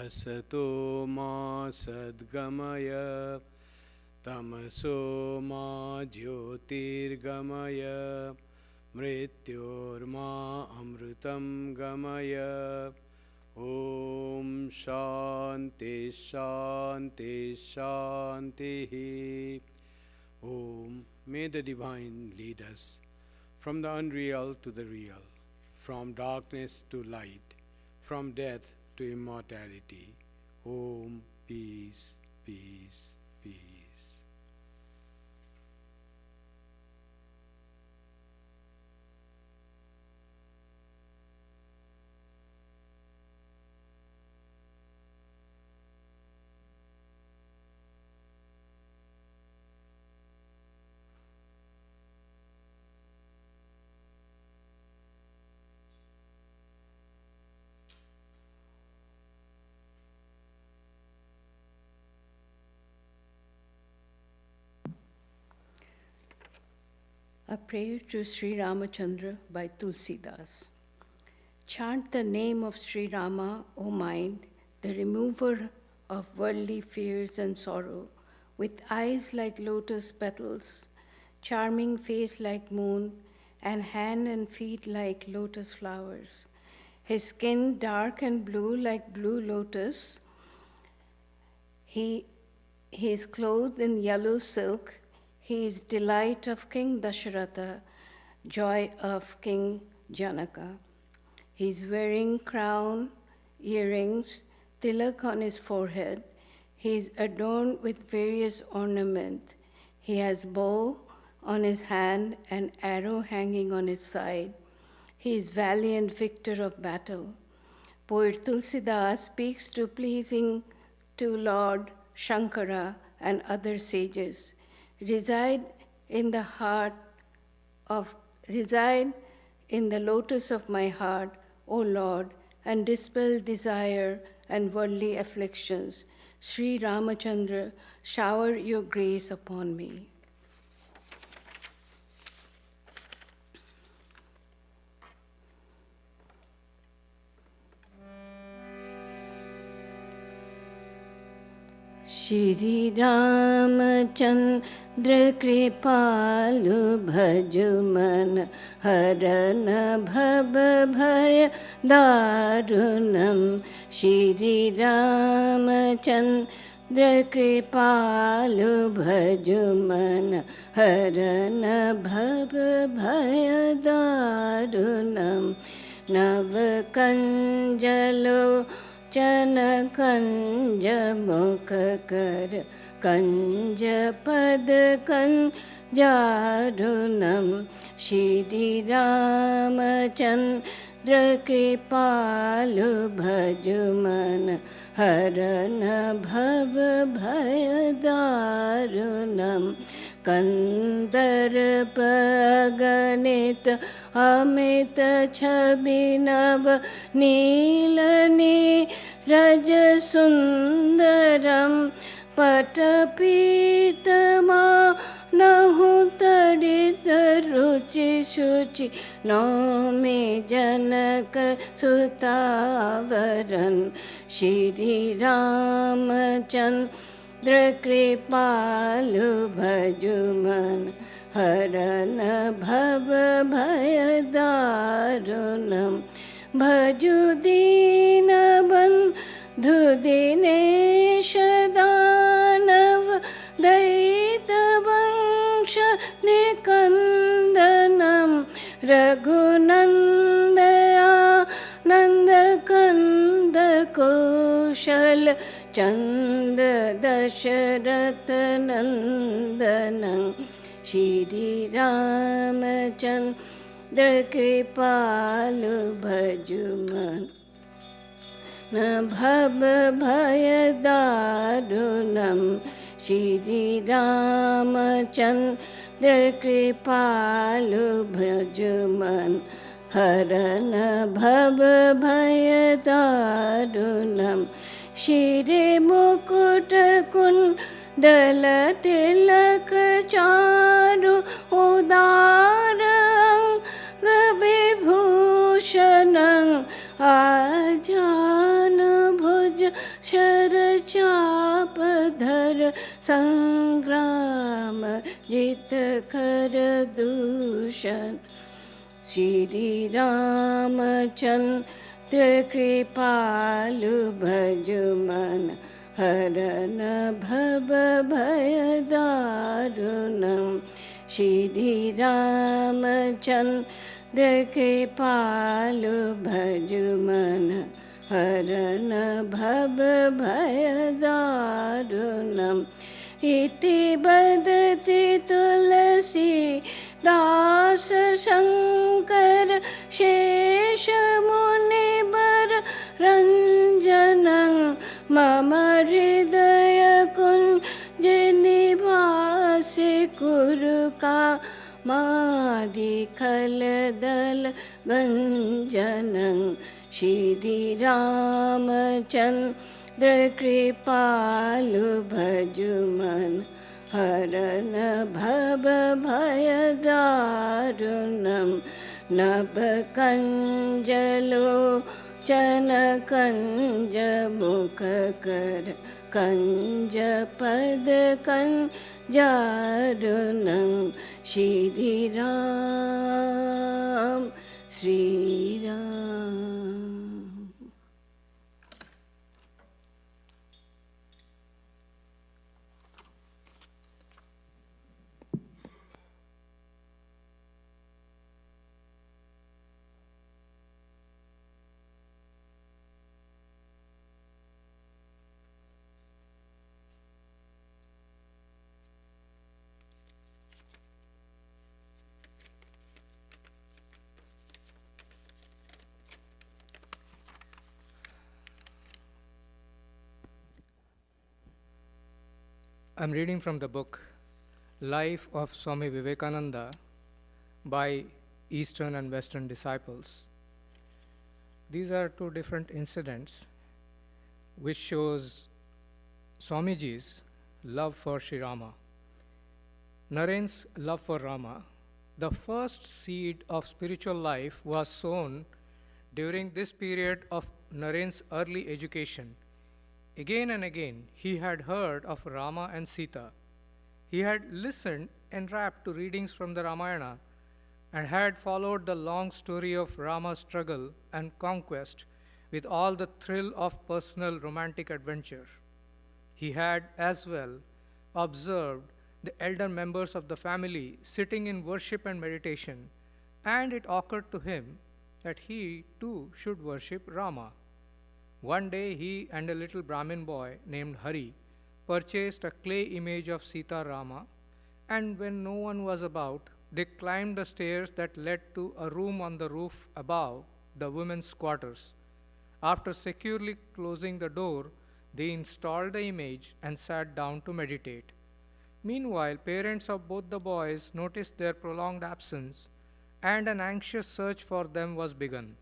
Asato ma sadgamaya tamaso ma jyotirgamaya mrityorma amrutam gamaya. Om Shanti Shanti Shanti. Om. May the Divine lead us from the unreal to the real, from darkness to light, from death to immortality. Om. Peace, peace, peace. A prayer to Sri Ramachandra by Tulsidas. Chant the name of Sri Rama, O mind, the remover of worldly fears and sorrow, with eyes like lotus petals, charming face like moon, and hand and feet like lotus flowers. His skin dark and blue like blue lotus. He is clothed in yellow silk. He is delight of King Dasharatha, joy of King Janaka. He is wearing crown, earrings, tilak on his forehead. He is adorned with various ornaments. He has bow on his hand and arrow hanging on his side. He is valiant victor of battle. Poet Tulsidas speaks to pleasing to Lord Shankara and other sages. Reside in the lotus of my heart, O Lord, and dispel desire and worldly afflictions. Sri Ramachandra, shower your grace upon me. Shri Ramachandra Kripalu Bhajuman Harana Bhava Bhaya Darunam. Shri Ramachandra Kripalu Bhajuman Harana Bhava Bhaya Darunam. Navakanjalo Chana Kanja Mukhakar Kanja Pad Kanjarunam. Shri Ramachandra Kripalu Bhajuman Harana Bhava Bhaya Darunam. Kandarpaganita Amita Chabinav Nilani Rajasundaram Patapitama Nahutadita Ruchi Shuchi Nomi Janaka Sutavaran. Shri Ramachandra Kripalu Bhajuman Harana Bhava Bhaya Darunam. Bhaju Dina Bandhu Dinesha Danav Daita Vangsha Nikandanam. Raghunandaya Nandakanda Kushal Chanda Dasharatha Nandanam. Shri Ramachandra Kripalu Bhajuman Bhava Bhaya Darunam. Shri Ramachandra Kripalu Bhajuman Harana Bhava Bhaya Darunam. Shri Mukutta Kundala Tilak Charu Udarang Vibhushanang Ajana Bhuja संग्राम जित कर दूषण श्री रामचंद्र कृपालु भज मन हरन भव भय दारुणं श्री रामचंद्र कृपालु भज मन हरन भव भय दारुणम् इति बदति तुलसी दास शंकर शेष मुनि बर रंजनं मम हृदय कुंज निवासी कुरुका मादिखल दल गंजनं श्री रामचंद्र कृपालु भज मन हरन भव भय दारुणं नभ कंजलोचन कंज मुख कर कंज पद कंजारुणं Shri Ram Shri Ram. I'm reading from the book Life of Swami Vivekananda by Eastern and Western Disciples. These are two different incidents which shows Swamiji's love for Sri Rama. Naren's love for Rama, the first seed of spiritual life, was sown during this period of Naren's early education. Again and again, he had heard of Rama and Sita. He had listened enrapt to readings from the Ramayana and had followed the long story of Rama's struggle and conquest with all the thrill of personal romantic adventure. He had as well observed the elder members of the family sitting in worship and meditation, and it occurred to him that he too should worship Rama. One day he and a little Brahmin boy named Hari purchased a clay image of Sita Rama, and when no one was about, they climbed the stairs that led to a room on the roof above the women's quarters. After securely closing the door, they installed the image and sat down to meditate. Meanwhile, parents of both the boys noticed their prolonged absence, and an anxious search for them was begun.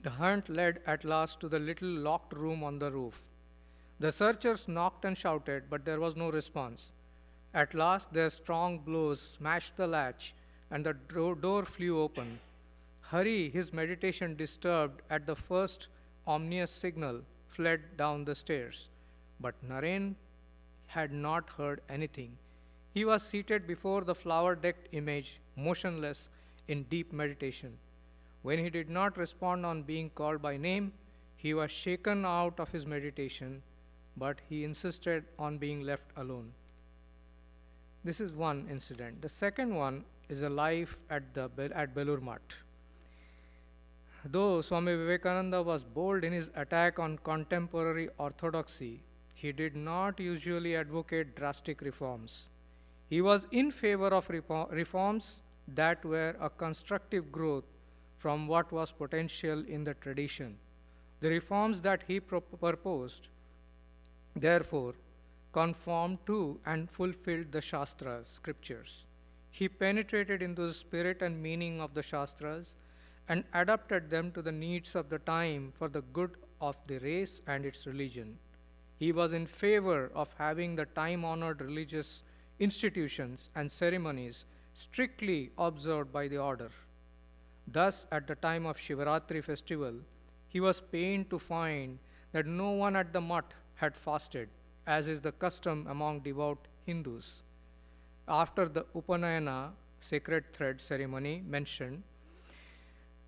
The hunt led at last to the little locked room on the roof. The searchers knocked and shouted, but there was no response. At last, their strong blows smashed the latch, and the door flew open. Hari, his meditation disturbed at the first ominous signal, fled down the stairs. But Naren had not heard anything. He was seated before the flower-decked image, motionless in deep meditation. When he did not respond on being called by name, he was shaken out of his meditation, but he insisted on being left alone. This is one incident. The second one is a life at Belur Math. Though Swami Vivekananda was bold in his attack on contemporary orthodoxy, he did not usually advocate drastic reforms. He was in favor of reforms that were a constructive growth from what was potential in the tradition. The reforms that he proposed, therefore, conformed to and fulfilled the Shastras, scriptures. He penetrated into the spirit and meaning of the Shastras and adapted them to the needs of the time for the good of the race and its religion. He was in favor of having the time-honored religious institutions and ceremonies strictly observed by the order. Thus, at the time of Shivaratri festival, he was pained to find that no one at the mutt had fasted, as is the custom among devout Hindus. After the Upanayana, sacred thread ceremony mentioned,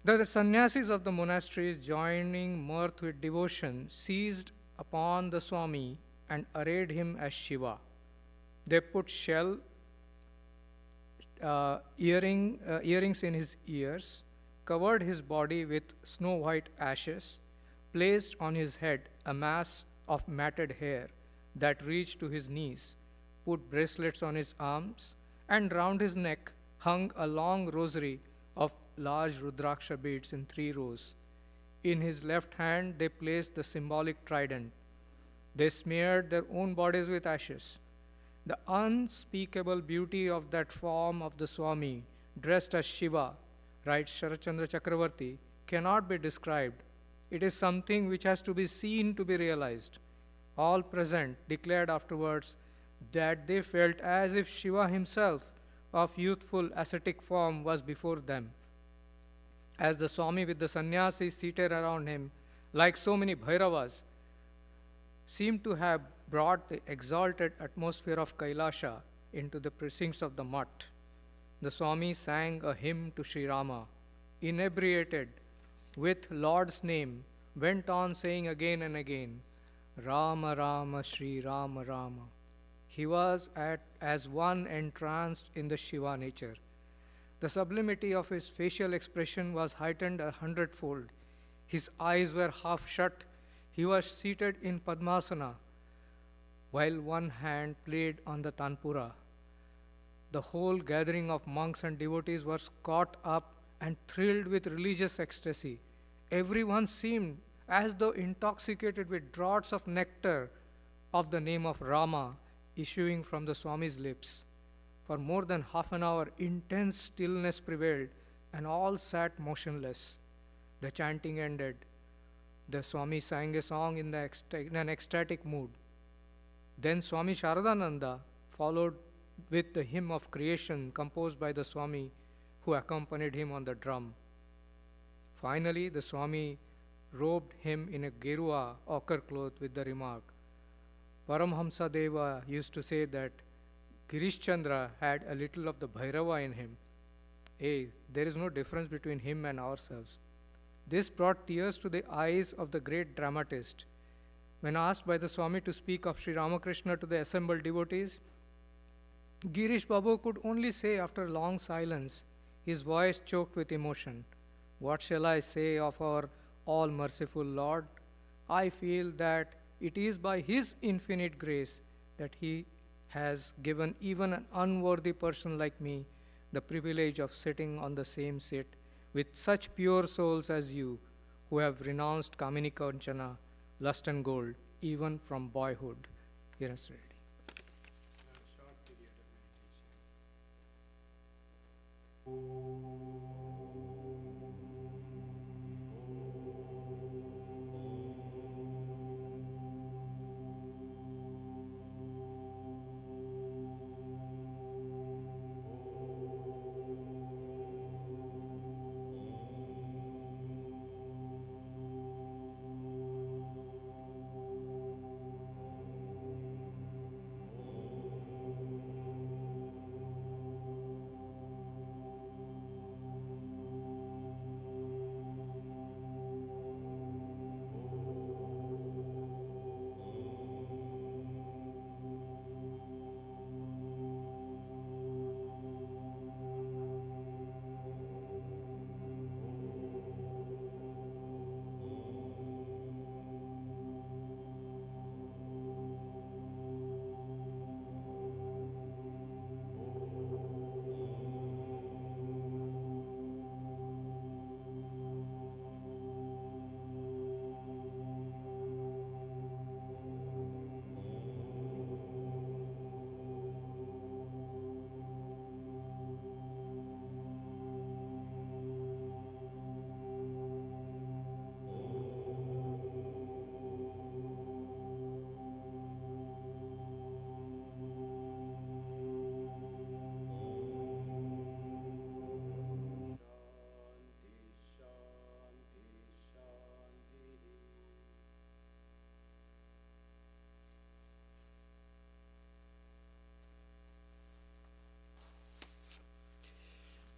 the sannyasis of the monasteries, joining mirth with devotion, seized upon the Swami and arrayed him as Shiva. They put earrings in his ears, covered his body with snow-white ashes, placed on his head a mass of matted hair that reached to his knees, put bracelets on his arms, and round his neck hung a long rosary of large Rudraksha beads in 3 rows. In his left hand, they placed the symbolic trident. They smeared their own bodies with ashes. The unspeakable beauty of that form of the Swami, dressed as Shiva, writes Sharachandra Chakravarti, cannot be described. It is something which has to be seen to be realized. All present declared afterwards that they felt as if Shiva himself, of youthful ascetic form, was before them. As the Swami with the sannyasis seated around him, like so many Bhairavas, seemed to have brought the exalted atmosphere of Kailasha into the precincts of the mutt, the Swami sang a hymn to Sri Rama, inebriated with Lord's name, went on saying again and again, Rama Rama Sri Rama Rama. He was as one entranced in the Shiva nature. The sublimity of his facial expression was heightened 100-fold. His eyes were half shut. He was seated in Padmasana, while one hand played on the tanpura. The whole gathering of monks and devotees was caught up and thrilled with religious ecstasy. Everyone seemed as though intoxicated with draughts of nectar of the name of Rama issuing from the Swami's lips. For more than half an hour, intense stillness prevailed, and all sat motionless. The chanting ended. The Swami sang a song in an ecstatic mood. Then Swami Sharadananda followed with the hymn of creation composed by the Swami, who accompanied him on the drum. Finally, the Swami robed him in a gerua ochre cloth with the remark, Paramhamsa Deva used to say that Girish Chandra had a little of the Bhairava in him. Hey, there is no difference between him and ourselves. This brought tears to the eyes of the great dramatist. When asked by the Swami to speak of Sri Ramakrishna to the assembled devotees, Girish Babu could only say after long silence, his voice choked with emotion, what shall I say of our all-merciful Lord? I feel that it is by His infinite grace that He has given even an unworthy person like me the privilege of sitting on the same seat with such pure souls as you, who have renounced Kamini Kanchana, lust and gold, even from boyhood. Yes, ready.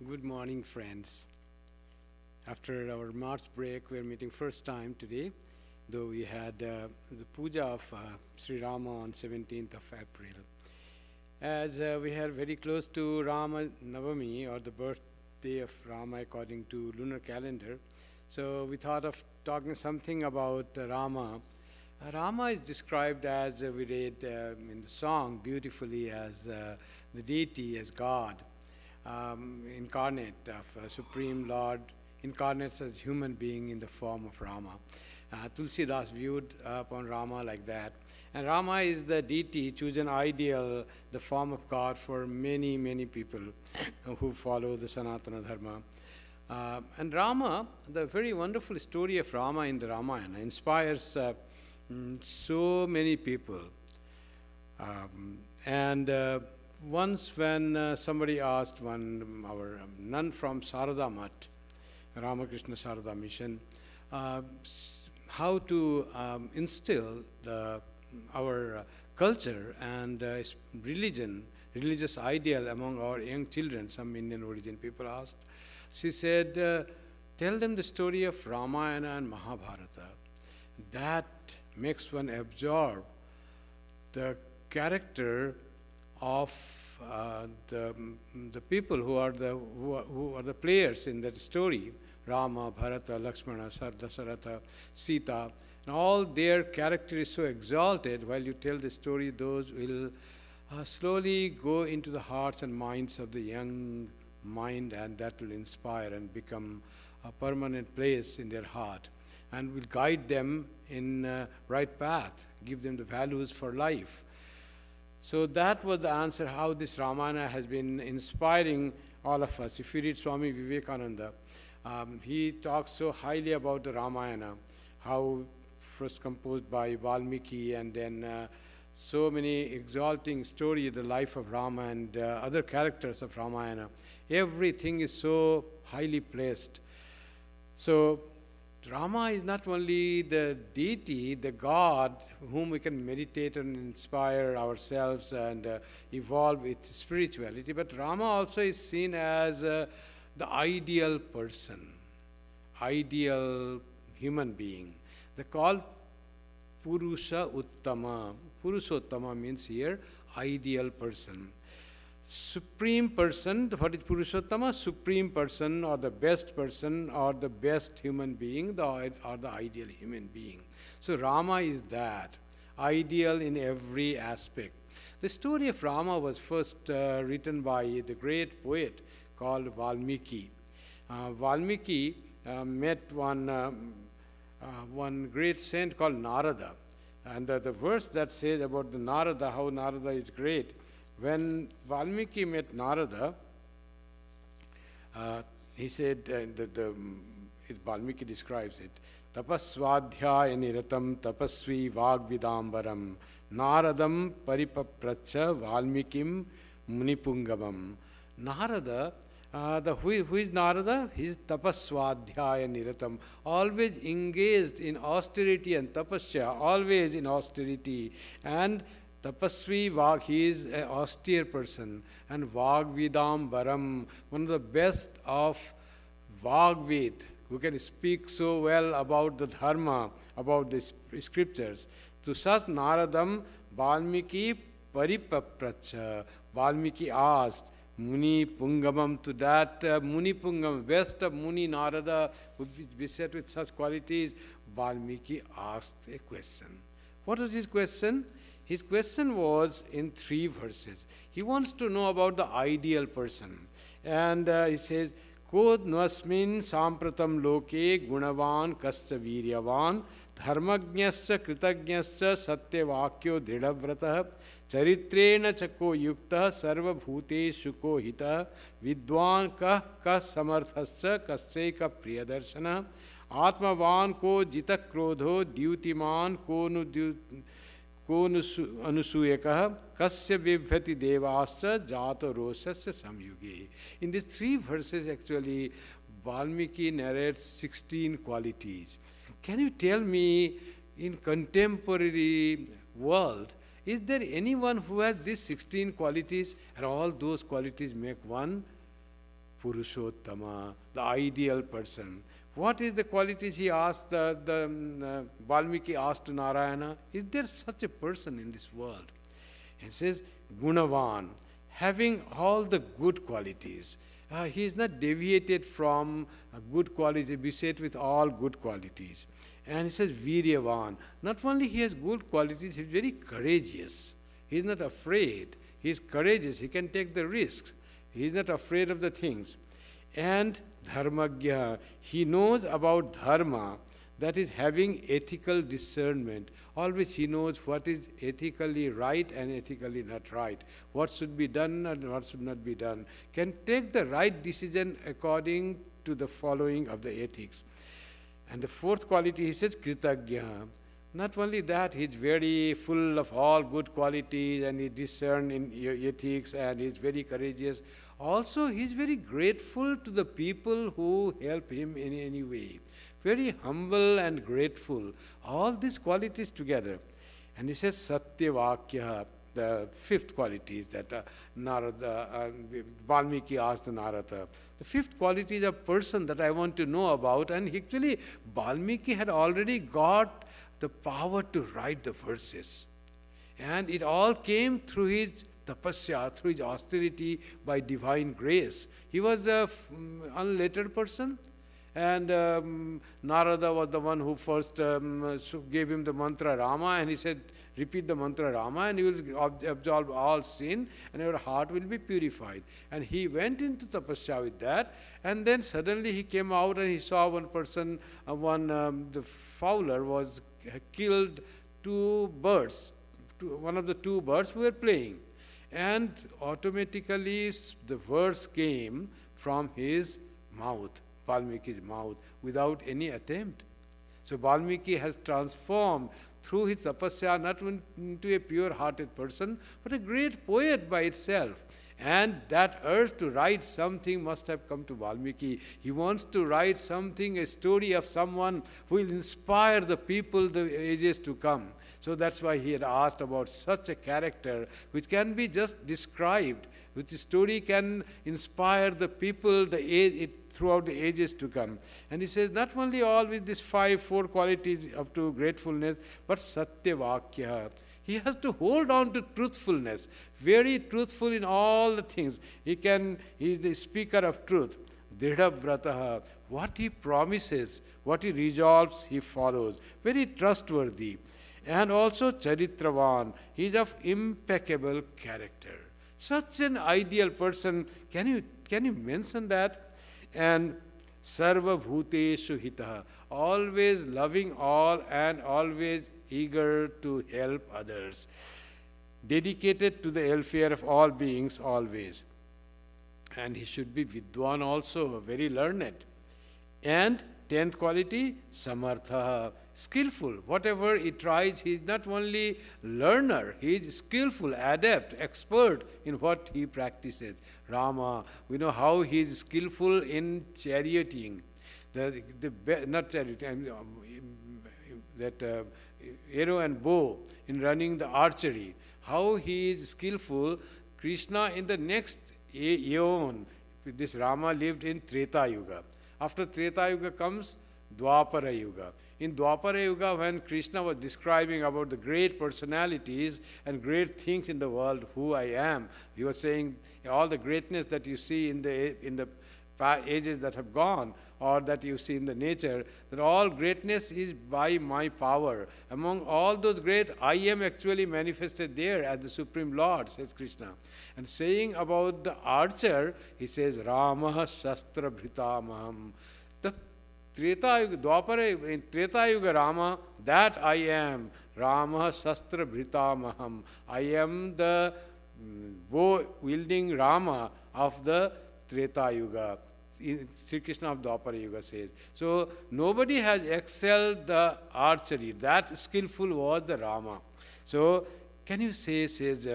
Good morning, friends. After our March break, we are meeting first time today, though we had the puja of Sri Rama on 17th of April. As we are very close to Rama Navami, or the birthday of Rama according to lunar calendar, so we thought of talking something about Rama. Rama is described, as we read in the song beautifully, as the deity, as God, incarnate of Supreme Lord, incarnates as human being in the form of Rama. Tulsidas viewed upon Rama like that. And Rama is the deity, chosen ideal, the form of God for many, many people who follow the Sanatana Dharma. And Rama, the very wonderful story of Rama in the Ramayana inspires so many people. Once when somebody asked our nun from Sarada Math, Ramakrishna Sarada Mission, how to instill our culture and religious ideal among our young children, some Indian origin people asked. She said, tell them the story of Ramayana and Mahabharata. That makes one absorb the character of the people who are the players in that story. Rama, Bharata, Lakshmana, Dasharatha, Sita, and all their character is so exalted. While you tell the story, those will slowly go into the hearts and minds of the young mind, and that will inspire and become a permanent place in their heart, and will guide them in right path, give them the values for life. So that was the answer, how this Ramayana has been inspiring all of us. If you read Swami Vivekananda, he talks so highly about the Ramayana, how first composed by Valmiki, and then so many exalting stories, the life of Rama and other characters of Ramayana. Everything is so highly placed. So Rama is not only the deity, the God, whom we can meditate and inspire ourselves and evolve with spirituality, but Rama also is seen as the ideal person, ideal human being. They call Purushottama. Purushottama means here ideal person. Supreme person, what is Purushottama? Supreme person, or the best person, or the best human being, or the ideal human being. So Rama is that, ideal in every aspect. The story of Rama was first written by the great poet called Valmiki. Valmiki met one great saint called Narada. And the verse that says about the Narada, how Narada is great, when Valmiki met Narada, he said, Valmiki describes it, tapasvadhyaya niratam tapasvi vagvidambaram naradam paripapracha valmikim munipungamam. Narada, who is Narada? He is tapasvadhyaya niratam, always engaged in austerity and tapasya, always in austerity. And Tapasvi Vag, he is an austere person, and Vagvidam Baram, one of the best of Vagvid, who can speak so well about the Dharma, about the scriptures. To such Naradam, Valmiki Paripapracha, Valmiki asked, Muni Pungamam, to that Muni Pungam, best of Muni Narada, who is beset with such qualities, Valmiki asked a question. What was his question? His question was in 3 verses. He wants to know about the ideal person. And he says, Kod nwasmin sampratam loke gunavan kasya viryavan dharmajnasya kritajnasya satyavakyo dridavratah charitrena chako yukta sarva bhuteshu ko hita vidwan kah samarthasya kasyeka priyadarshana atmavan ko jita krodho dyutiman ko nu anusuyakah kasya vibhyati devasya jato rosasya samyuge. In these 3 verses, actually, Valmiki narrates 16 qualities. Can you tell me, in contemporary world, is there anyone who has these 16 qualities and all those qualities make one Purushottama, the ideal person. What is the qualities he asked, Valmiki asked to Narayana? Is there such a person in this world? He says, Gunavan, having all the good qualities. He is not deviated from a good quality, beset with all good qualities. And he says, Viryavan, not only he has good qualities, he is very courageous. He is not afraid. He is courageous. He can take the risks. He is not afraid of the things. And Dharmagya, he knows about dharma, that is having ethical discernment. Always he knows what is ethically right and ethically not right. What should be done and what should not be done. Can take the right decision according to the following of the ethics. And the fourth quality, he says, Kritagya. Not only that, he is very full of all good qualities and he discerns in ethics and he is very courageous. Also, he is very grateful to the people who help him in any way. Very humble and grateful. All these qualities together. And he says, Satyavakya, the fifth quality is that Narada, Valmiki asked Narada. The fifth quality is a person that I want to know about. And actually, Valmiki had already got the power to write the verses. And it all came through his tapasya, through his austerity by divine grace. He was an unlettered person. And Narada was the one who first gave him the mantra Rama, and he said, repeat the mantra Rama and you will absolve all sin and your heart will be purified. And he went into tapasya with that, and then suddenly he came out and he saw one person, the fowler was killed two birds, one of the two birds who were playing. And automatically the verse came from his mouth, Valmiki's mouth, without any attempt. So Valmiki has transformed through his tapasya not into a pure-hearted person, but a great poet by itself. And that urge to write something must have come to Valmiki. He wants to write something, a story of someone who will inspire the people, the ages to come. So that's why he had asked about such a character which can be just described, which story can inspire the people throughout the ages to come. And he says, not only all with these four qualities up to gratefulness, but Satyavakya. He has to hold on to truthfulness, very truthful in all the things. He is the speaker of truth. Dridhavrataha, what he promises, what he resolves, he follows. Very trustworthy. And also Charitravan, he is of impeccable character. Such an ideal person, can you mention that? And Sarva Bhuteshu Hitaha, always loving all and always eager to help others. Dedicated to the welfare of all beings always. And he should be Vidwan also, very learned. And 10th quality, Samartha, skillful. Whatever he tries, he is not only learner, he is skillful, adept, expert in what he practices. Rama, we know how he is skillful in charioting. Not charioting, arrow and bow, in running the archery. How he is skillful. Krishna in the next aeon, this Rama lived in Treta Yuga. After Treta Yuga comes Dwapara Yuga. In Dwapara Yuga, when Krishna was describing about the great personalities and great things in the world, who I am, he was saying all the greatness that you see in the ages that have gone, or that you see in the nature, that all greatness is by my power. Among all those great, I am actually manifested there as the Supreme Lord, says Krishna. And saying about the archer, he says, Rama Shastra Bhritamaham. The Treta Yuga, Dwapara, in Treta Yuga Rama, that I am, Rama Shastra Bhritamaham. I am the bow-wielding Rama of the Treta Yuga. Sri Krishna of Dwapara Yuga says. So nobody has excelled the archery. That skillful was the Rama. So can you say, says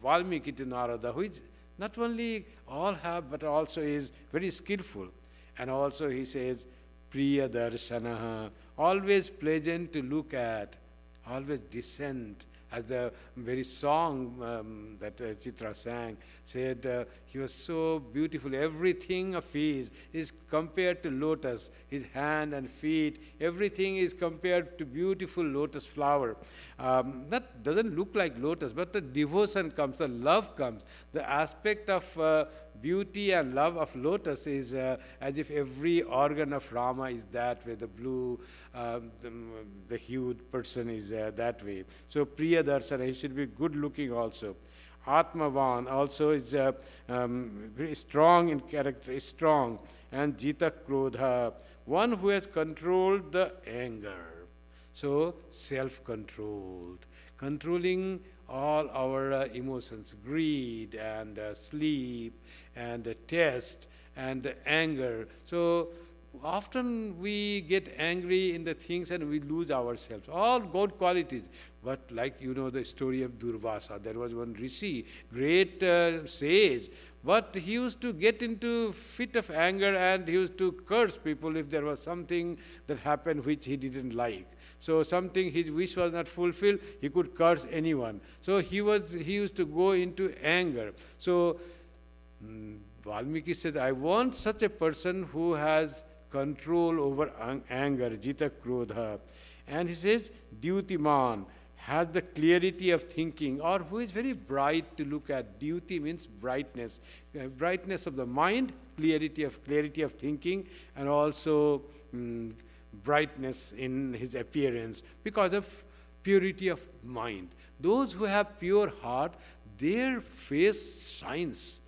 Valmiki to Narada, who is not only all have, but also is very skillful. And also he says, Priya Darshanaha, always pleasant to look at, always decent as the very song that Chitra sang said, he was so beautiful. Everything of his is compared to lotus. His hand and feet, everything is compared to beautiful lotus flower. That doesn't look like lotus, but the devotion comes, the love comes. The aspect of beauty and love of lotus is as if every organ of Rama is that way. The blue, the hued person is that way. So Priya Darshana, he should be good looking also. Atmavan also is very strong in character, is strong. And Jita Krodha, one who has controlled the anger. So self-controlled, controlling all our emotions, greed and sleep and test and anger. So often we get angry in the things and we lose ourselves. All good qualities. But like you know the story of Durvasa, there was one rishi, great sage, but he used to get into fit of anger and he used to curse people if there was something that happened which he didn't like. So something his wish was not fulfilled, he could curse anyone. So he used to go into anger. So Valmiki said, I want such a person who has control over anger, Jita Krodha. And he says, Dyutiman, has the clarity of thinking, or who is very bright to look at. Dyuti means brightness. Brightness of the mind, clarity of thinking, and also brightness in his appearance because of purity of mind. Those who have pure heart, their face shines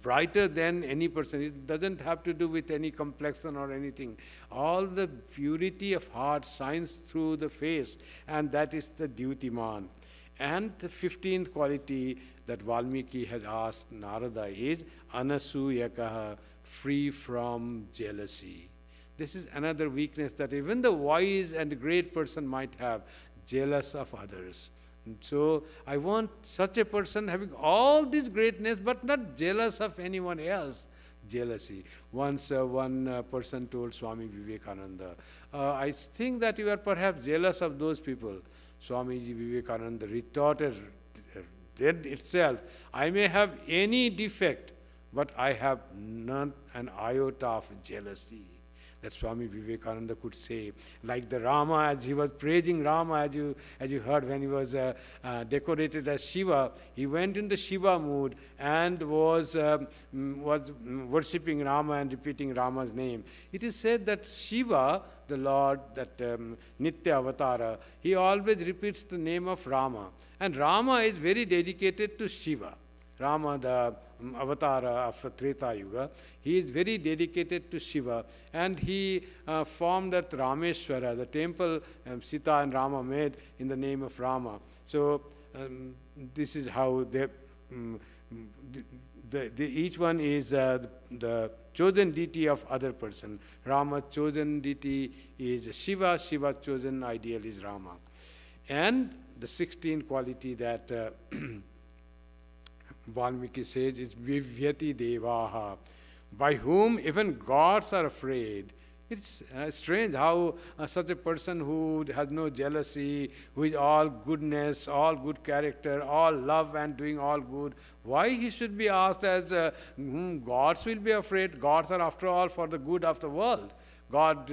brighter than any person. It doesn't have to do with any complexion or anything. All the purity of heart shines through the face, and that is the Dyutiman. And the 15th quality that Valmiki has asked Narada is Anasuyakaha, free from jealousy. This is another weakness that even the wise and great person might have, jealous of others. So I want such a person having all this greatness but not jealous of anyone else. Jealousy. Once one person told Swami Vivekananda, I think that you are perhaps jealous of those people. Swamiji Vivekananda retorted then itself, I may have any defect, but I have not an iota of jealousy. That Swami Vivekananda could say, like the Rama, as he was praising Rama, as you heard when he was decorated as Shiva, he went in the Shiva mood and was worshipping Rama and repeating Rama's name. It is said that Shiva, the Lord, that Nitya Avatara, he always repeats the name of Rama. And Rama is very dedicated to Shiva. Rama, the Avatara of Treta Yuga, he is very dedicated to Shiva, and he formed that Rameshwara, the temple Sita and Rama made in the name of Rama. So this is how each one is the chosen deity of other person. Rama chosen deity is Shiva, Shiva chosen ideal is Rama. And the 16th quality that Valmiki says is Vivyati Devaha, by whom even gods are afraid. It's strange how such a person who has no jealousy, who is all goodness, all good character, all love and doing all good, why he should be asked as gods will be afraid. Gods are after all for the good of the world. God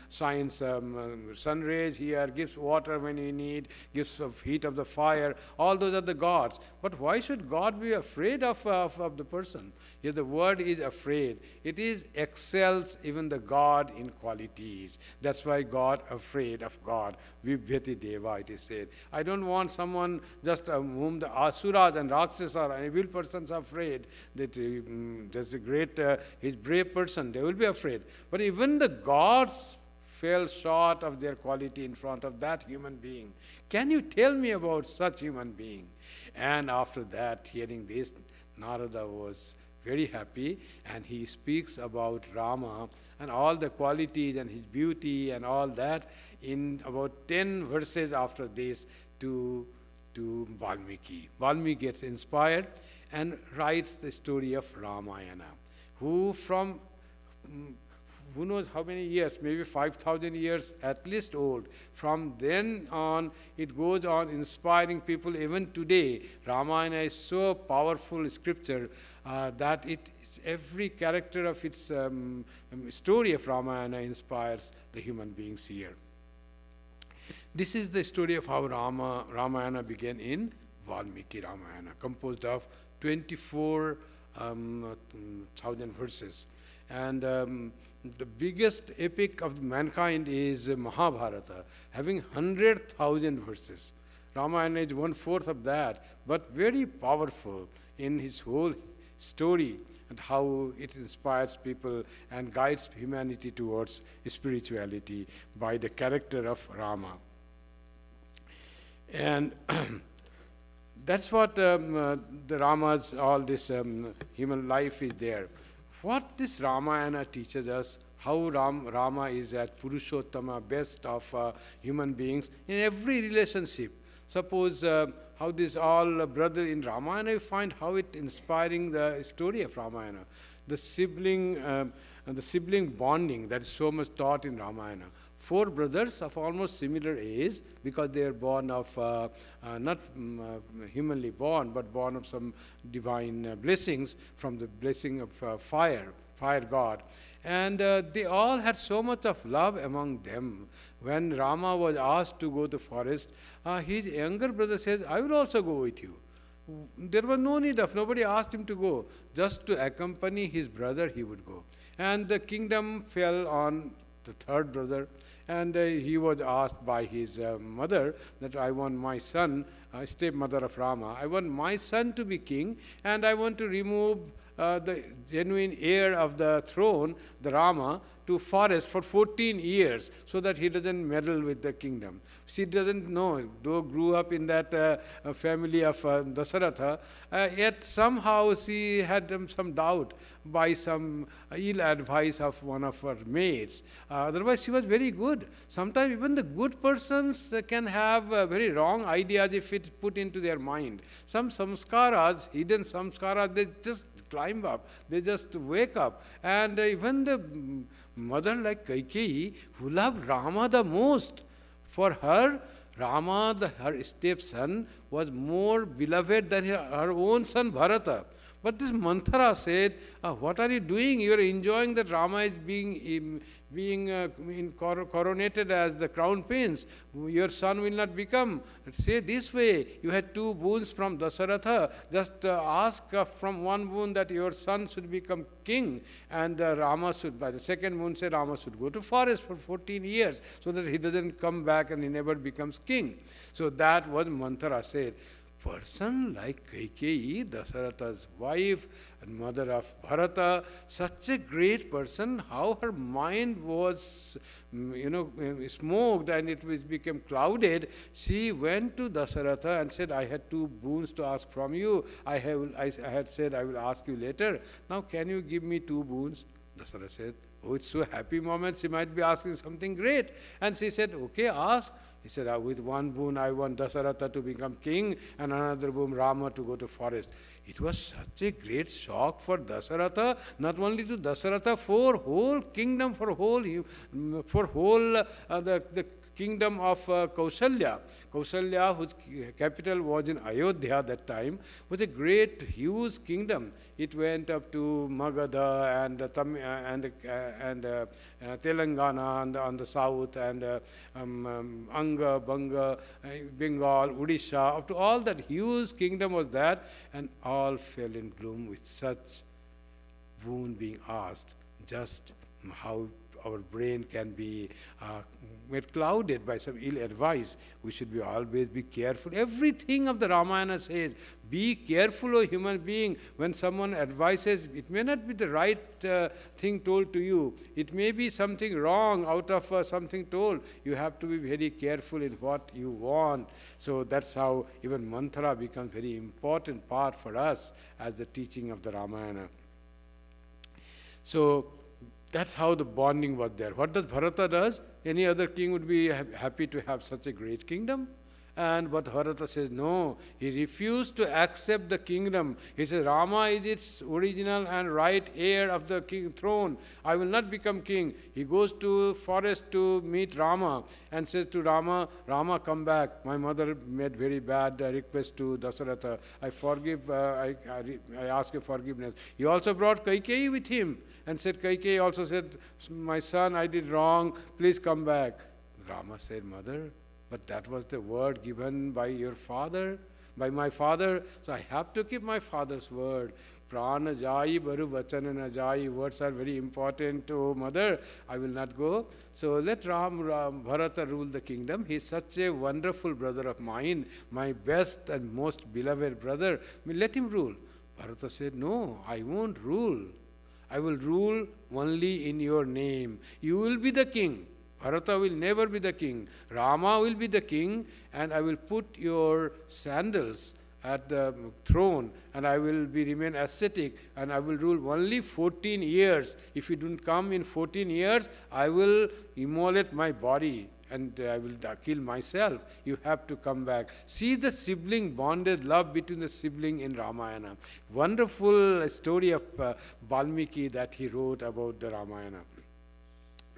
shines sun rays here, gives water when we need, gives heat of the fire. All those are the gods. But why should God be afraid of the person? Here the word is afraid. It is excels even the God in qualities. That's why God afraid of God. Vibhyati Deva, it is said. I don't want someone just whom the Asuras and Rakshasas and evil persons are afraid. That there's a great, he's brave person. They will be afraid. But even the gods fell short of their quality in front of that human being. Can you tell me about such human being? And after that, hearing this, Narada was very happy, and he speaks about Rama and all the qualities and his beauty and all that in about 10 verses after this to Valmiki. Valmiki gets inspired and writes the story of Ramayana, who knows how many years, maybe 5,000 years at least old. From then on, it goes on inspiring people. Even today, Ramayana is so powerful scripture that every character of its story of Ramayana inspires the human beings here. This is the story of how Ramayana began in Valmiki Ramayana, composed of 24,000 verses. And the biggest epic of mankind is Mahabharata, having 100,000 verses. Ramayana is 1/4 of that, but very powerful in his whole story and how it inspires people and guides humanity towards spirituality by the character of Rama. And that's what the Ramas, all this human life is there. What this Ramayana teaches us, how Rama is at Purushottama, best of human beings in every relationship. Suppose how this all brother in Ramayana, you find how it inspiring the story of Ramayana. The sibling bonding that is so much taught in Ramayana. 4 brothers of almost similar age, because they are born of, not humanly born, but born of some divine blessings from the blessing of fire god. And they all had so much of love among them. When Rama was asked to go to the forest, his younger brother says, I will also go with you. There was no need of, nobody asked him to go. Just to accompany his brother, he would go. And the kingdom fell on the 3rd brother. And he was asked by his mother that I want my son, stepmother of Rama, I want my son to be king, and I want to remove the genuine heir of the throne, the Rama, to forest for 14 years so that he doesn't meddle with the kingdom. She doesn't know, though grew up in that family of Dasaratha, yet somehow she had some doubt by some ill advice of one of her maids. Otherwise, she was very good. Sometimes even the good persons can have very wrong ideas if it's put into their mind. Some samskaras, hidden samskaras, they just climb up, they just wake up. And even the mother like Kaikeyi, who loved Rama the most, for her, Rama, her stepson, was more beloved than her own son Bharata. But this Manthara said, what are you doing? You are enjoying that Rama is being coronated as the crown prince. Your son will not become. Say this way, you had 2 boons from Dasaratha. Just ask from one boon that your son should become king. And Rama should, by the 2nd boon, say Rama should go to forest for 14 years so that he doesn't come back and he never becomes king. So that was Manthara said. Person like Kaikeyi, Dasaratha's wife and mother of Bharata, such a great person, how her mind was, smoked and it became clouded. She went to Dasaratha and said, I had 2 boons to ask from you. I had said I will ask you later. Now can you give me 2 boons? Dasaratha said, oh, it's so happy moment. She might be asking something great. And she said, okay, ask. He said, with 1 boon I want Dasaratha to become king and another boon Rama to go to forest. It was such a great shock for Dasaratha, not only to Dasaratha, for whole kingdom, for the kingdom of Kausalya. Kausalya, whose capital was in Ayodhya that time, was a great, huge kingdom. It went up to Magadha and Telangana on the south, and Anga, Banga, Bengal, Odisha, up to all that huge kingdom was that, and all fell in gloom with such boon being asked. Just how our brain can be made clouded by some ill advice. We should always be careful. Everything of the Ramayana says, be careful, O human being. When someone advises, it may not be the right thing told to you. It may be something wrong out of something told. You have to be very careful in what you want. So that's how even Manthara becomes very important part for us as the teaching of the Ramayana. So that's how the bonding was there. What does Bharata does? Any other king would be happy to have such a great kingdom. but Bharata says no. He refused to accept the kingdom. He says, Rama is its original and right heir of the king throne. I will not become king. He goes to forest to meet Rama and says to Rama, Rama, come back. My mother made very bad request to Dasaratha. I ask your forgiveness. He also brought Kaikeyi with him and said, Kaikeyi also said, my son, I did wrong. Please come back. Rama said, Mother, but that was the word given by your father, by my father, so I have to keep my father's word. Prana jai baru vachana jai. Words are very important to mother. I will not go. So let Bharata rule the kingdom. He is such a wonderful brother of mine, my best and most beloved brother. Let him rule. Bharata said, no, I won't rule. I will rule only in your name. You will be the king. Bharata will never be the king. Rama will be the king, and I will put your sandals at the throne, and I will remain ascetic, and I will rule only 14 years. If you don't come in 14 years, I will immolate my body and I will kill myself. You have to come back. See the sibling bonded love between the sibling in Ramayana. Wonderful story of Valmiki that he wrote about the Ramayana.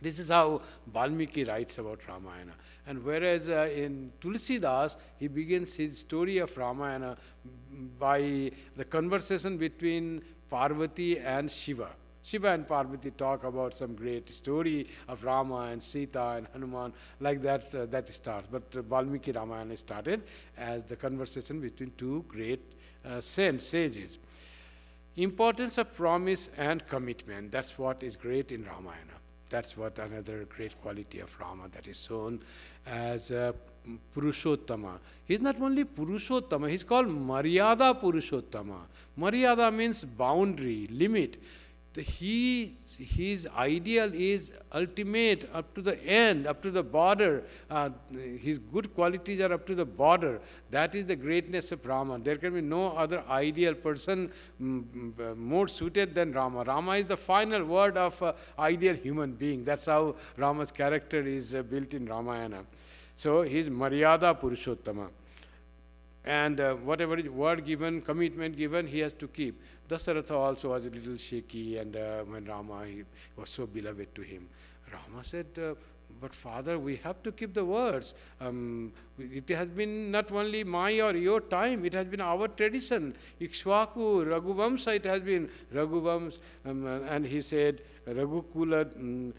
This is how Valmiki writes about Ramayana. And whereas in Tulsidas, he begins his story of Ramayana by the conversation between Parvati and Shiva. Shiva and Parvati talk about some great story of Rama and Sita and Hanuman, like that, that starts. But Valmiki Ramayana started as the conversation between two great sages. Importance of promise and commitment, that's what is great in Ramayana. That's what another great quality of Rama that is shown as Purushottama. He's not only Purushottama, he's called Maryada Purushottama. Maryada means boundary, limit. His ideal is ultimate, up to the end, up to the border. His good qualities are up to the border. That is the greatness of Rama. There can be no other ideal person more suited than Rama. Rama is the final word of ideal human being. That's how Rama's character is built in Ramayana. So he is Maryada Purushottama. And whatever is word given, commitment given, he has to keep. Dasaratha also was a little shaky, and when Rama, he was so beloved to him. Rama said, but father, we have to keep the words. It has been not only my or your time, it has been our tradition. Ikshvaku, Raghuvamsa, it has been Raghuvams, and he said, Raghukula,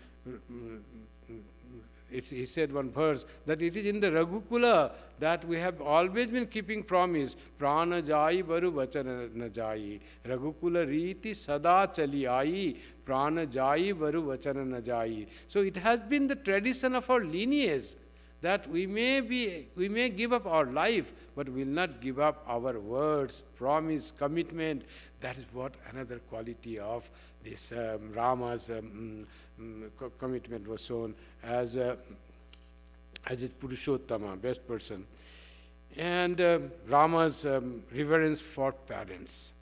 he said one verse, that it is in the Raghukula that we have always been keeping promise. Prana jai baru vachana na jai. Raghukula riti sada chali aayi. Prana jai baru vachana na jai. So it has been the tradition of our lineage that we may give up our life, but we will not give up our words, promise, commitment. That is what another quality of this Rama's commitment was shown as a Purushottama, best person. And Rama's reverence for parents.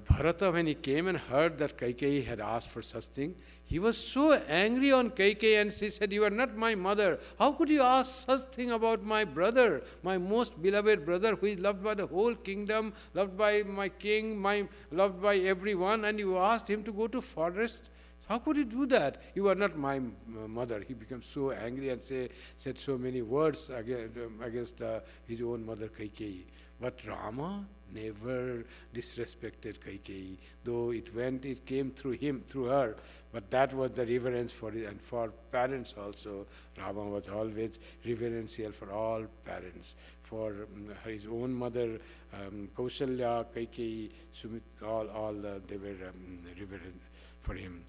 Bharata, when he came and heard that Kaikeyi had asked for such thing, he was so angry on Kaikeyi, and she said, you are not my mother. How could you ask such thing about my brother, my most beloved brother, who is loved by the whole kingdom, loved by my king, loved by everyone, and you asked him to go to forest? How could you do that? You are not my mother. He became so angry and said so many words against his own mother Kaikeyi. But Rama never disrespected Kaikeyi, though it came through her. But that was the reverence for it, and for parents also. Rama was always reverential for all parents. For his own mother, Kaushalya, Kaikeyi, Sumit, they were reverent for him.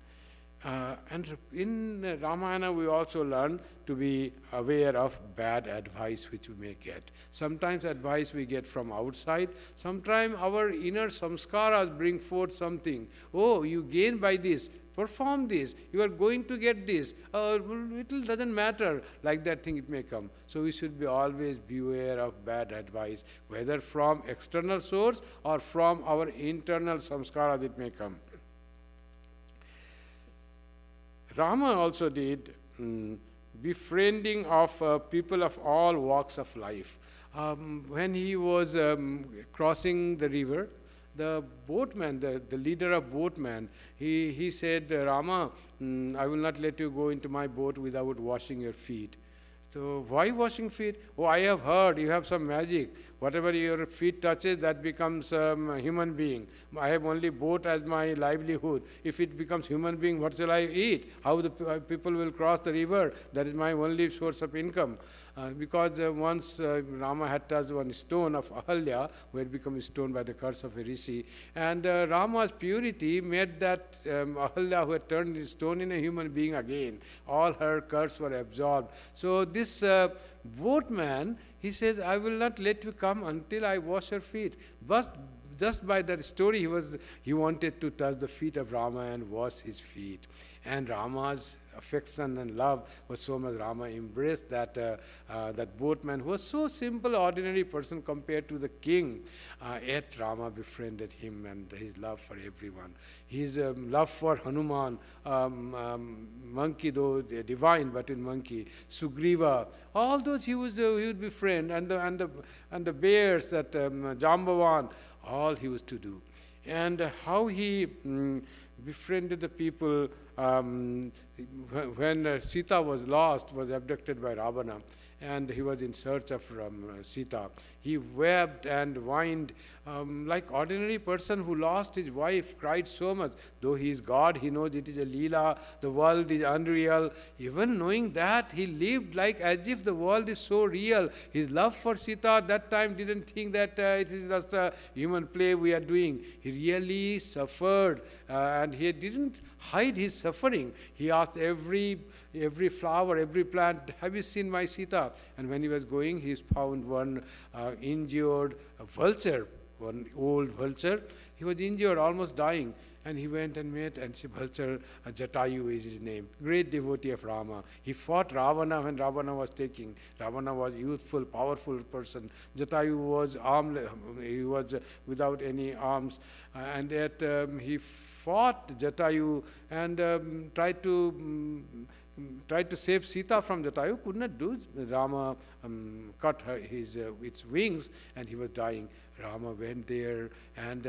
And in Ramayana, we also learn to be aware of bad advice which we may get. Sometimes advice we get from outside. Sometimes our inner samskaras bring forth something. Oh, you gain by this. Perform this. You are going to get this. It doesn't matter. Like that thing it may come. So we should always beware of bad advice, whether from external source or from our internal samskaras it may come. Rama also did befriending of people of all walks of life. When he was crossing the river, the boatman, the leader of boatman, he said, Rama, I will not let you go into my boat without washing your feet. So why washing feet? Oh, I have heard you have some magic. Whatever your feet touches, that becomes a human being. I have only boat as my livelihood. If it becomes human being, what shall I eat? How the people will cross the river? That is my only source of income. Because once Rama had touched one stone of Ahalya, who had become stone by the curse of a rishi, and Rama's purity made that Ahalya, who had turned the stone in a human being again. All her curse were absorbed. So this boatman, he says, I will not let you come until I wash your feet. But just by that story, he wanted to touch the feet of Rama and wash his feet. And Rama's affection and love was so much. Rama embraced that boatman who was so simple, ordinary person compared to the king. Yet Rama befriended him, and his love for everyone. His love for Hanuman, monkey though divine, but in monkey, Sugriva, all those he would befriend, and the bears, that Jambavan, all he was to do. And how he befriended the people when Sita was lost, was abducted by Ravana, and he was in search of Sita. He wept and whined like ordinary person who lost his wife, cried so much. Though he is God, he knows it is a Leela, the world is unreal. Even knowing that, he lived like as if the world is so real. His love for Sita at that time didn't think that it is just a human play we are doing. He really suffered, and he didn't hide his suffering. He asked every flower, every plant, have you seen my Sita? And when he was going, he found one injured vulture, one old vulture. He was injured, almost dying. And he went and met, and vulture, Jatayu is his name, great devotee of Rama. He fought Ravana when Ravana was taking. Ravana was youthful, powerful person. Jatayu was armless, he was without any arms. And yet he fought Jatayu and tried to save Sita from Jatayu, could not do. Rama cut its wings, and he was dying. Rama went there and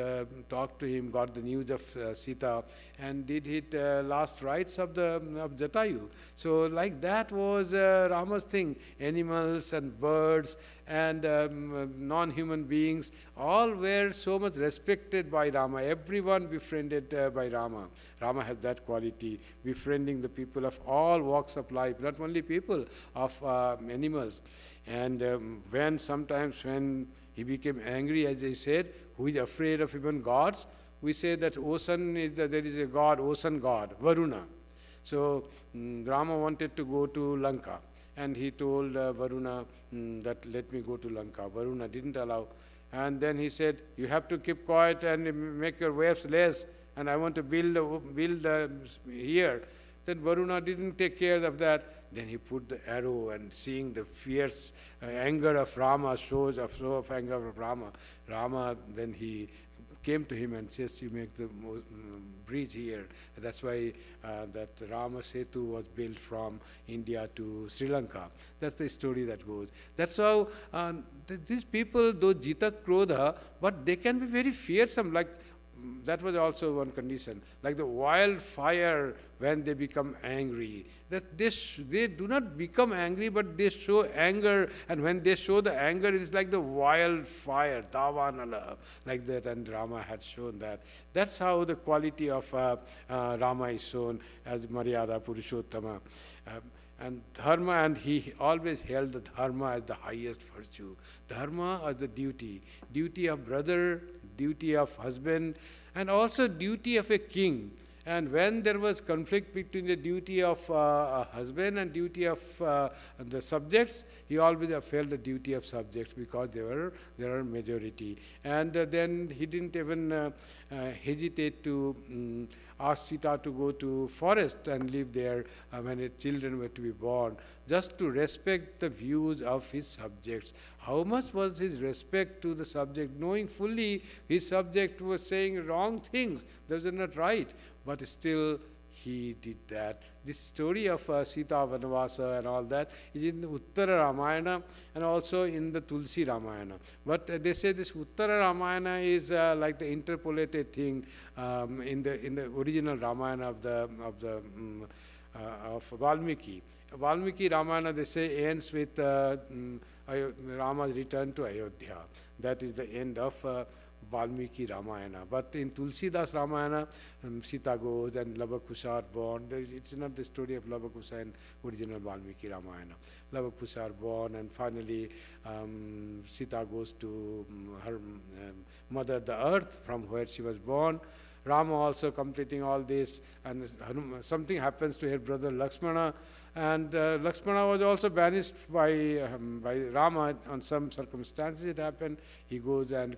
talked to him, got the news of Sita, and did his last rites of Jatayu. So like that was Rama's thing. Animals and birds and non-human beings, all were so much respected by Rama. Everyone befriended by Rama. Rama has that quality, befriending the people of all walks of life, not only people, of animals. And sometimes when he became angry, as I said, who is afraid of even gods, we say that there is a god, ocean god, Varuna. So Rama wanted to go to Lanka, and he told Varuna that let me go to Lanka. Varuna didn't allow. And then he said, you have to keep quiet and make your waves less, and I want to build here. Then Varuna didn't take care of that. Then he put the arrow, and seeing the fierce anger of Rama, shows of anger of Rama. Rama, then he came to him and says, you make the bridge here. That's why that Rama Setu was built from India to Sri Lanka. That's the story that goes. That's how these people, though Jita Krodha, but they can be very fearsome. Like that was also one condition. Like the wildfire, when they become angry, that they do not become angry, but they show anger, and when they show the anger, it is like the wildfire, Davanala, like that, and Rama had shown that. That's how the quality of Rama is shown as Rama-The Purushottama. And dharma, and he always held the dharma as the highest virtue. Dharma as the duty of brother, duty of husband, and also duty of a king. And when there was conflict between the duty of a husband and duty of the subjects, he always upheld the duty of subjects because there are majority. And then he didn't even hesitate to ask Sita to go to forest and live there when his children were to be born, just to respect the views of his subjects. How much was his respect to the subject, knowing fully his subject was saying wrong things, those are not right, but still he did that. This story of Sita Vanavasa and all that is in the Uttara Ramayana and also in the Tulsi Ramayana. But they say this Uttara Ramayana is like the interpolated thing in the original Ramayana of Valmiki. Valmiki Ramayana, they say, ends with Rama's return to Ayodhya. That is the end of Valmiki Ramayana. But in Tulsidas Ramayana, Sita goes and Lava-Kusha are born. It's not the story of Lava-Kusha in original Valmiki Ramayana. Lava-Kusha are born, and finally Sita goes to her mother, the earth, from where she was born. Rama also completing all this, and something happens to her brother Lakshmana, and Lakshmana was also banished by Rama on some circumstances. It happened. He goes and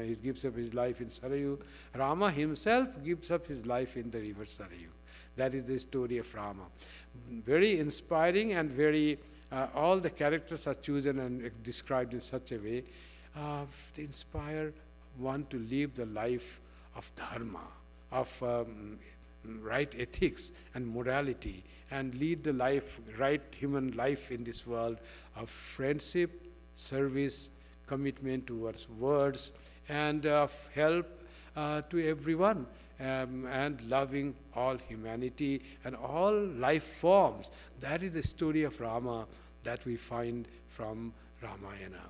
he gives up his life in Sarayu. Rama himself gives up his life in the river Sarayu. That is the story of Rama. Very inspiring and very, all the characters are chosen and described in such a way to inspire one to live the life of dharma, of right ethics and morality, and lead the life, right human life in this world of friendship, service, commitment towards words, and of help to everyone, and loving all humanity and all life forms. That is the story of Rama that we find from Ramayana.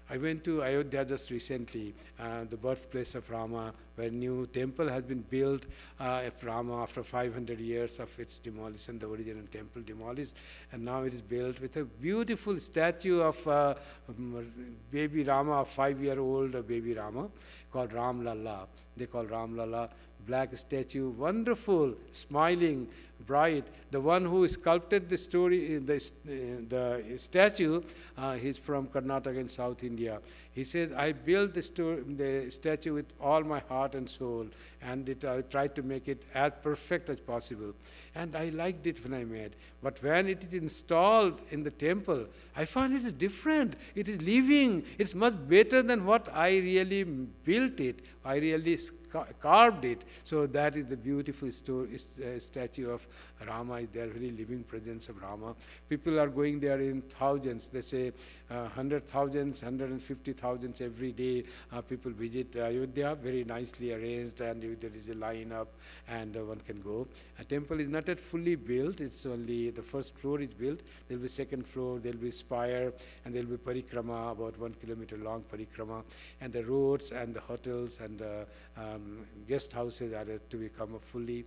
I went to Ayodhya just recently, the birthplace of Rama, where a new temple has been built of Rama after 500 years of its demolition, the original temple demolished, and now it is built with a beautiful statue of baby Rama, a 5-year-old baby Rama, called Ram Lalla. They call Ram Lalla, black statue, wonderful, smiling, bright. The one who sculpted the story, the statue, he's from Karnataka in South India. He says, I built the statue with all my heart and soul, and I tried to make it as perfect as possible. And I liked it when I made. But when it is installed in the temple, I find it is different. It is living. It's much better than what I really built it. I really carved it. So that is the beautiful statue of Rama. Is there very living presence of Rama. People are going there in thousands. They say 100,000, 150,000 every day. People visit Ayodhya, very nicely arranged, and there is a line up, and one can go. A temple is not yet fully built. It's only the first floor is built. There will be second floor. There will be spire, and there will be parikrama, about 1 kilometer long parikrama, and the roads and the hotels and the guest houses are to become fully.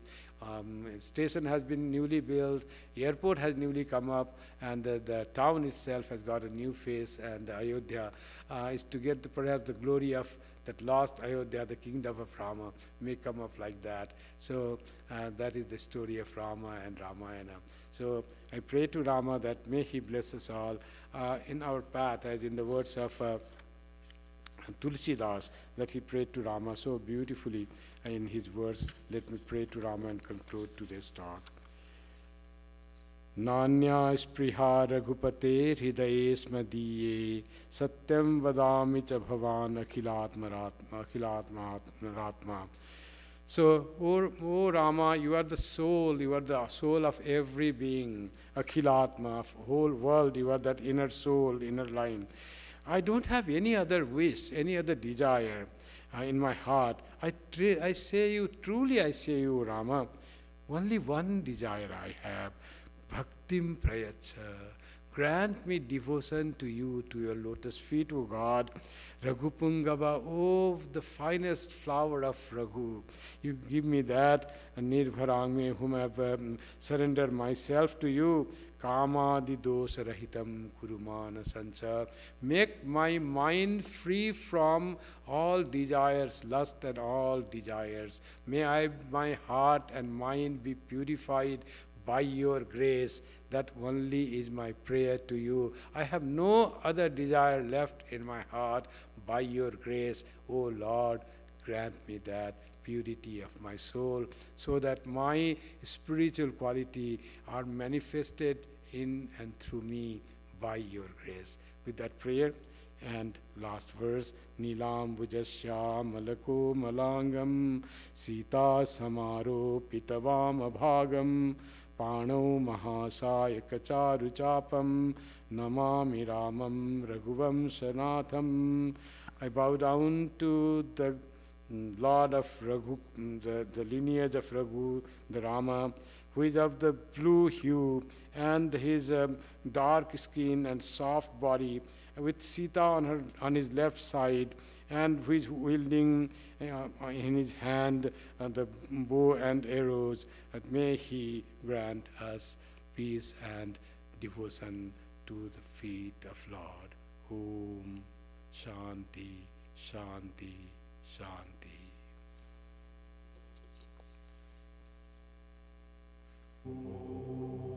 Station has been newly built, airport has newly come up, and the town itself has got a new face, and Ayodhya is to get perhaps the glory of that lost Ayodhya, the kingdom of Rama, may come up like that. So that is the story of Rama and Ramayana. So I pray to Rama that may he bless us all in our path, as in the words of Tulsidas, that he prayed to Rama so beautifully in his words. Let me pray to Rama and conclude today's talk. Nanya spriha raghupate hridaye smadiye satyam vadami cha bhavan akhilatma. So, O Rama, you are the soul of every being, akhilatma, of whole world, you are that inner soul, inner line. I don't have any other wish, any other desire in my heart. I say you, Rama, only one desire I have, bhaktim prayacha. Grant me devotion to you, to your lotus feet, O God. Raghupungava, oh, the finest flower of Raghu. You give me that, Nirbharangme, whom I have surrendered myself to you. Kama di dosa rahitam kurumana sancha. Make my mind free from all desires, lust and all desires. May my heart and mind be purified by your grace. That only is my prayer to you. I have no other desire left in my heart. By your grace, O Lord, grant me that purity of my soul, so that my spiritual quality are manifested in and through me by your grace. With that prayer, And last verse, Nilam Vujasya Malako Malangam Sita Samaro Pitavam Abhagam Pano Mahasaya Kacharu Chapam Namami Ramam Raghuvam Sanatham. I bow down to the Lord of Raghu, the lineage of Raghu, the Rama, who is of the blue hue, and his dark skin and soft body, with Sita on his left side, and who is wielding in his hand the bow and arrows. That may he grant us peace and devotion to the feet of Lord. Om Shanti, Shanti, Shanti. Om.